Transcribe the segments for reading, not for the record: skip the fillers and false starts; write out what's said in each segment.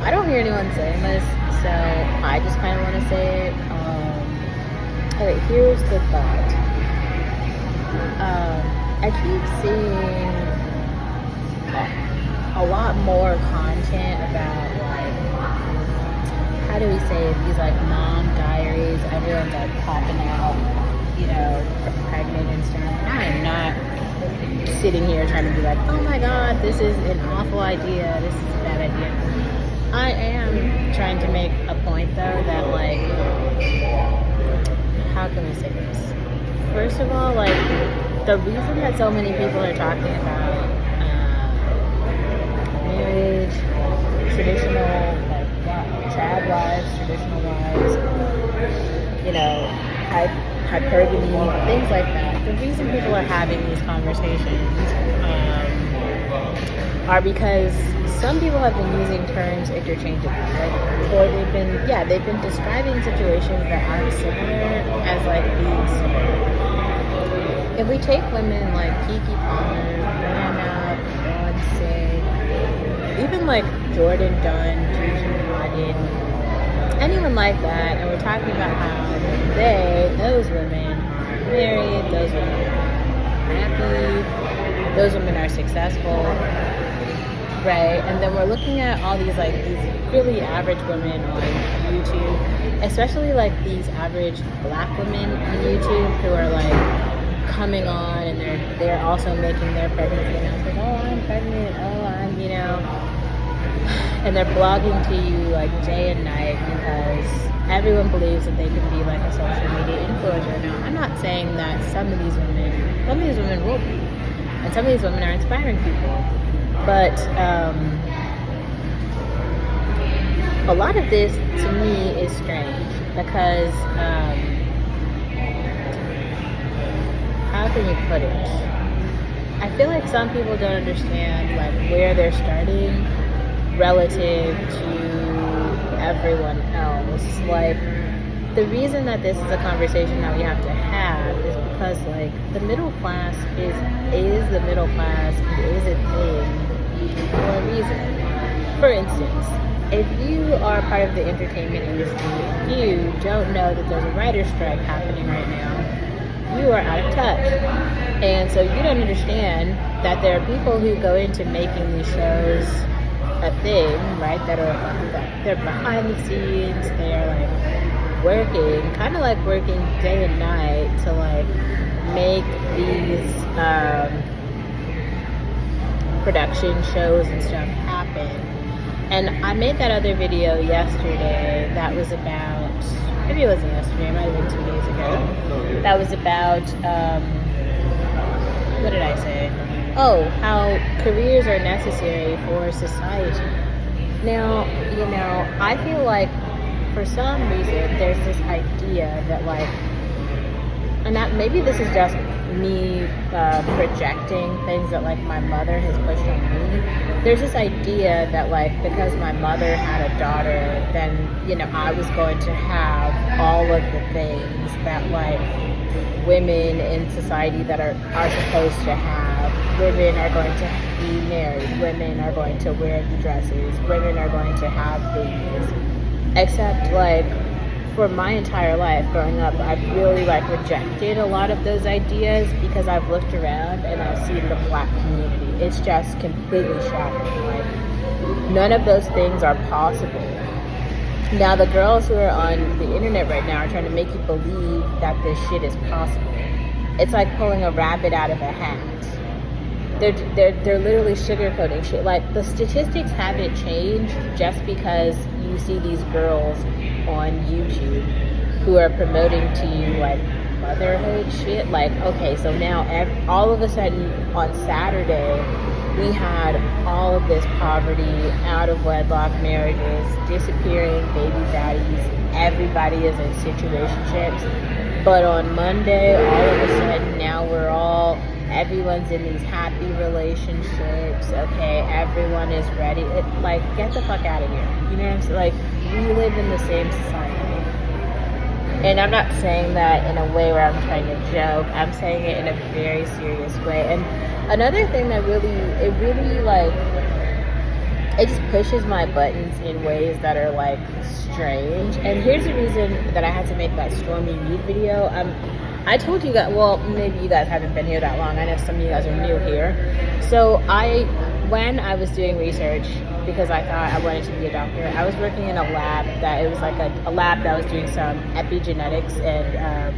I don't hear anyone saying this, so I just kind of want to say it. Okay, here's the thought. I keep seeing a lot more content about, like, how do we say it? These like mom diaries. Everyone's like popping out, pregnant and stuff. And I am not sitting here trying to be like, oh my god, this is an awful idea. This is a bad idea. I am trying to make a point though that, like, how can we say this? First of all, like, the reason that so many people are talking about marriage, traditional, like, trad wives, traditional wives, hypergamy, things like that. The reason people are having these conversations are because some people have been using terms interchangeably, right? Or they've been describing situations that aren't similar as like being similar. If we take women like Keke Palmer, Rihanna, Beyonce, even like Jordan Dunn, Gigi Hadid, anyone like that, and we're talking about how those women are married, those women are happy, those women are successful, right? And then we're looking at all these really average women on YouTube, especially like these average black women on YouTube who are like coming on and they're also making their pregnancy announcements. Oh, I'm pregnant. Oh, I'm, and they're blogging to you like day and night because everyone believes that they can be like a social media influencer. Now, I'm not saying that some of these women will be, and some of these women are inspiring people, but a lot of this to me is strange because how can you put it? I feel like some people don't understand like where they're starting relative to everyone else. Like, the reason that this is a conversation that we have to have is because like the middle class is the middle class and is a thing for a reason. For instance, if you are part of the entertainment industry, you don't know that there's a writer's strike happening right now. You are out of touch. And so you don't understand that there are people who go into making these shows a thing, right? They're behind the scenes, they're like working, kind of like working day and night to like make these production shows and stuff happen. And I made that other video yesterday that was about, maybe it wasn't yesterday, it might have been 2 days ago. That was about, what did I say? Oh, how careers are necessary for society. Now, I feel like for some reason there's this idea that like, and that maybe this is just me projecting things that like my mother has pushed on me. There's this idea that like because my mother had a daughter, then I was going to have all of the things that like women in society that are supposed to have. Women are going to be married. Women are going to wear the dresses. Women are going to have babies. Except like for my entire life growing up, I've really like rejected a lot of those ideas because I've looked around and I've seen the black community. It's just completely shocking. Like, none of those things are possible. Now the girls who are on the internet right now are trying to make you believe that this shit is possible. It's like pulling a rabbit out of a hat. They're literally sugarcoating shit. Like, the statistics haven't changed just because you see these girls on YouTube who are promoting to you like motherhood shit. Like, okay, so now all of a sudden on Saturday we had all of this poverty, out of wedlock marriages, disappearing baby daddies. Everybody is in situationships. But on Monday, all of a sudden now everyone's in these happy relationships. Okay, everyone is ready. Like, get the fuck out of here. You know what I'm saying? Like, we live in the same society. And I'm not saying that in a way where I'm trying to joke. I'm saying it in a very serious way. And another thing that really like it just pushes my buttons in ways that are like strange. And here's the reason that I had to make that Stormy Mead video. I told you guys, well, maybe you guys haven't been here that long. I know some of you guys are new here. So when I was doing research, because I thought I wanted to be a doctor, I was working in a lab that, it was like a lab that was doing some epigenetics and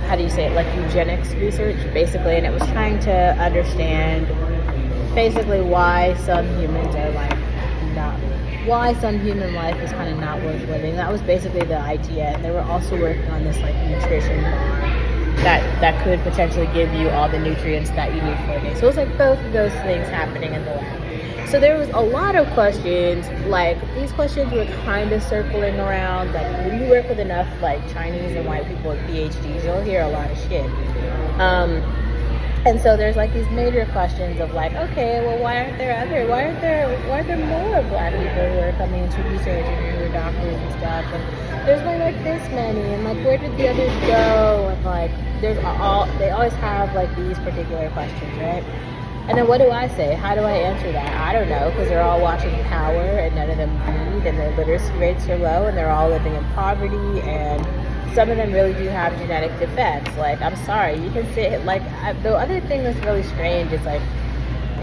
how do you say it, like eugenics research, basically. And it was trying to understand basically why some humans are like not, why some human life is kind of not worth living. That was basically the idea. And they were also working on this like nutrition bar that could potentially give you all the nutrients that you need for a day. So it was like both of those things happening in the lab. So there was a lot of questions, like these questions were kind of circling around. Like when you work with enough like Chinese and white people with PhDs, you'll hear a lot of shit. And so there's like these major questions of like, okay, well, why aren't there more black people who are coming into research and who are doctors and stuff? And there's only like this many, and like where did the others go? And like they always have like these particular questions, right? And then what do I say? How do I answer that? I don't know, because they're all watching Power and none of them read, and their literacy rates are low, and they're all living in poverty, and some of them really do have genetic defects. Like, I'm sorry, you can sit, like, the other thing that's really strange is, like,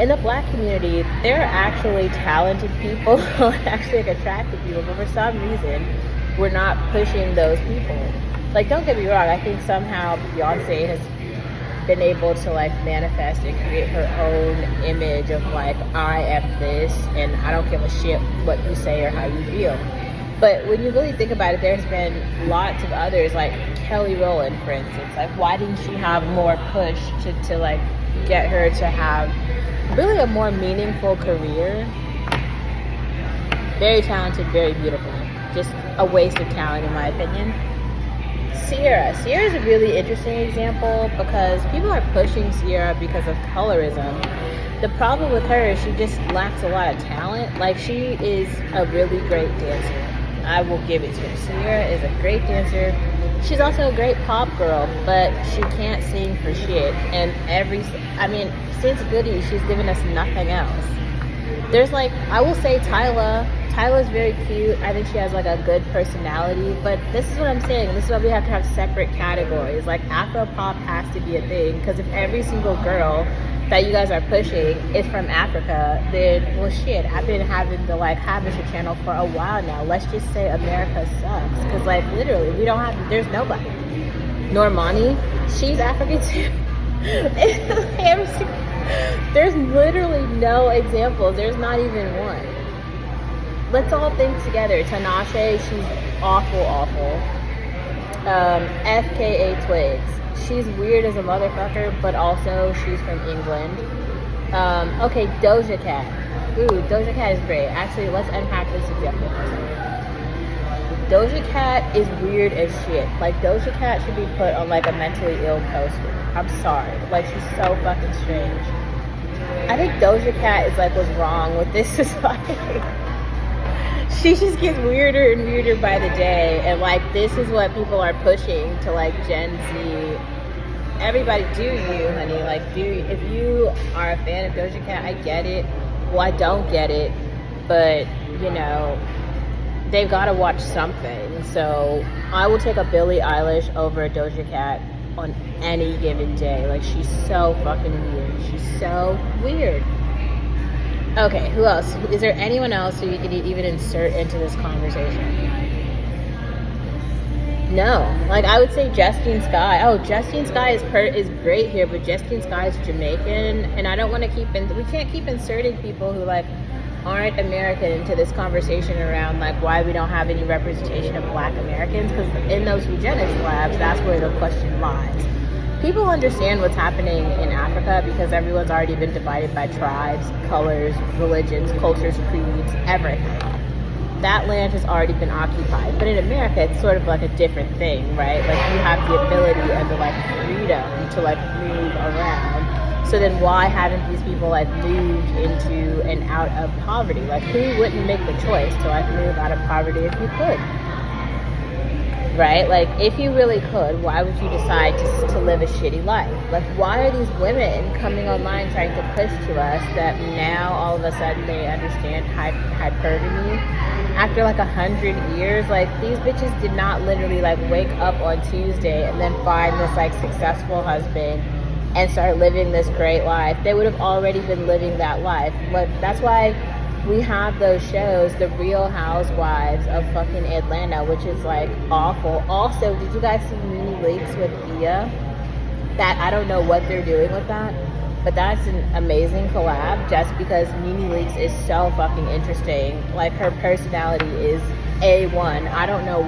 in the black community, there are actually talented people, actually, like, attractive people, but for some reason, we're not pushing those people. Like, don't get me wrong, I think somehow Beyonce has been able to, like, manifest and create her own image of, like, I am this, and I don't give a shit what you say or how you feel. But when you really think about it, there's been lots of others, like Kelly Rowland, for instance. Like, why didn't she have more push to like, get her to have really a more meaningful career? Very talented, very beautiful. Just a waste of talent, in my opinion. Sierra is a really interesting example because people are pushing Sierra because of colorism. The problem with her is she just lacks a lot of talent. Like, she is a really great dancer. I will give it to her. Sierra is a great dancer. She's also a great pop girl, but she can't sing for shit. And since Goody, she's given us nothing else. There's like, I will say Tyla's very cute. I think she has like a good personality, but this is what I'm saying. This is why we have to have separate categories. Like, Afro pop has to be a thing, because if every single girl that you guys are pushing is from Africa, then, well, shit, I've been having the, like, Habesha channel for a while now. Let's just say America sucks. Because, like, literally, there's nobody. Normani, she's African too. There's literally no examples. There's not even one. Let's all think together. Tinashe, she's awful. FKA Twigs. She's weird as a motherfucker, but also she's from England. Okay, Doja Cat. Ooh, Doja Cat is great. Actually, let's unpack this example for a second. Doja Cat is weird as shit. Like, Doja Cat should be put on, like, a mentally ill poster. I'm sorry. Like, she's so fucking strange. I think Doja Cat is, like, what's wrong with this society. She just gets weirder and weirder by the day, and like, this is what people are pushing to, like, Gen Z. Everybody, do you, honey? Like, if you are a fan of Doja Cat, I get it. Well, I don't get it, but you know, they've got to watch something. So I will take a Billie Eilish over a Doja Cat on any given day. Like, she's so fucking weird. She's so weird. Okay, who else? Is there anyone else who you could even insert into this conversation? No. Like, I would say Justine Skye. Oh, Justine Skye is great here, but Justine Skye is Jamaican, and I don't want to we can't keep inserting people who, like, aren't American into this conversation around, like, why we don't have any representation of Black Americans, because in those eugenics labs, that's where the question lies. People understand what's happening in Africa because everyone's already been divided by tribes, colors, religions, cultures, creeds, everything. That land has already been occupied. But in America, it's sort of like a different thing, right? Like, you have the ability and the, like, freedom to, like, move around. So then why haven't these people, like, moved into and out of poverty? Like, who wouldn't make the choice to, like, move out of poverty if you could? right? Like, if you really could, why would you decide to live a shitty life? Like, why are these women coming online trying to push to us that now all of a sudden they understand hypergamy after like 100 years? Like, these bitches did not literally like wake up on Tuesday and then find this like successful husband and start living this great life. They would have already been living that life. But that's why we have those shows, the Real Housewives of fucking Atlanta, which is like awful. Also, did you guys see Nene Leakes with Thea? That, I don't know what they're doing with that, but that's an amazing collab just because Nene Leakes is so fucking interesting. Like, her personality is A1. I don't know,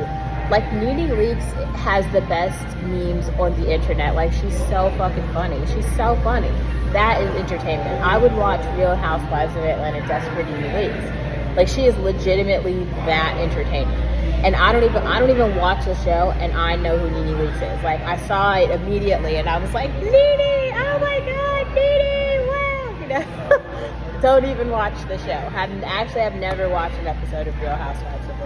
like, Nene Leakes has the best memes on the internet. Like, she's so fucking funny. She's so funny. That is entertainment. I would watch Real Housewives of Atlanta just for Nene Leakes. Like, she is legitimately that entertaining. And I don't even watch the show, and I know who Nene Leakes is. Like, I saw it immediately, and I was like, Nene! Oh my god, Nene! Wow! You know? Don't even watch the show. I've never watched an episode of Real Housewives of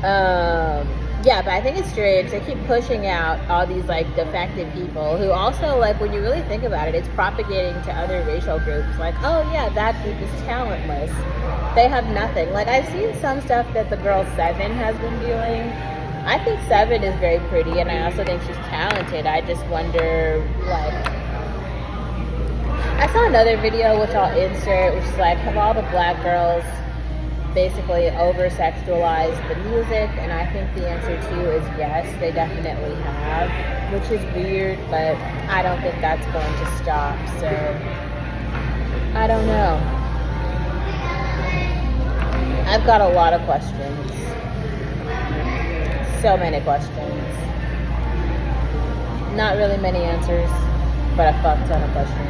Atlanta. Yeah, but I think it's strange. They keep pushing out all these like defective people who also, like, when you really think about it, it's propagating to other racial groups. Like, oh yeah, that group is talentless. They have nothing. Like, I've seen some stuff that the girl Seven has been doing. I think Seven is very pretty, and I also think she's talented. I just wonder, like, I saw another video which I'll insert, which is like, have all the black girls basically over-sexualized the music? And I think the answer to is yes, they definitely have, which is weird, but I don't think that's going to stop. So I don't know. I've got a lot of questions, so many questions, not really many answers, but a fuck ton of questions.